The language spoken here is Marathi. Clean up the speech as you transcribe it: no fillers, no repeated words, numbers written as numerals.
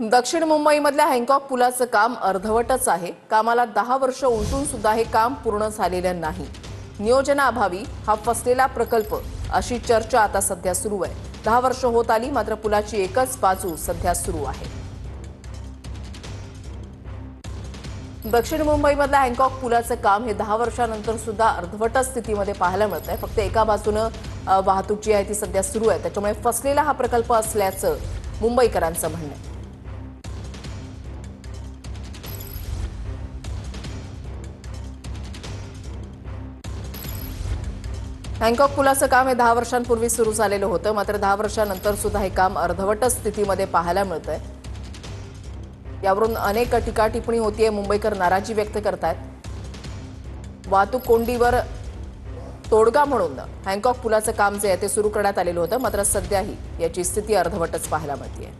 दक्षिण मुंबईमधल्या हँकॉक पुलाचं काम अर्धवटच आहे। कामाला 10 वर्ष उलटून सुद्धा हे काम पूर्ण झालेलं नाही। नियोजनाअभावी हा फसलेला प्रकल्प अशी चर्चा आता सध्या सुरू आहे। 10 वर्ष होत आली, मात्र पुलाची एकच बाजू सध्या सुरू आहे। दक्षिण मुंबईमधल्या हँकॉक पुलाचं काम हे 10 वर्षांनंतर सुद्धा अर्धवट स्थितीमध्ये पाहायला मिळतंय। फक्त एका बाजूने वाहतूक जी आहे ती सध्या सुरू आहे, त्याच्यामुळे फसलेला हा प्रकल्प असल्याचं मुंबईकरांचं म्हणणं आहे। हँकॉक पुलाचं काम हे 10 वर्षांपूर्वी सुरू झालेलं होतं, मात्र 10 वर्षांनंतर सुद्धा हे काम अर्धवट स्थितीमध्ये पाहायला मिळतंय। यावरून अनेक टीका टिप्पणी होतीये, मुंबईकर नाराजी व्यक्त करतायत। वाहतूक कोंडीवर तोडगा म्हणून हँकॉक पुलाचं काम जे आहे ते सुरू करण्यात आलेलं होतं, मात्र सध्याही याची स्थिती अर्धवटच पाहायला मिळतेय।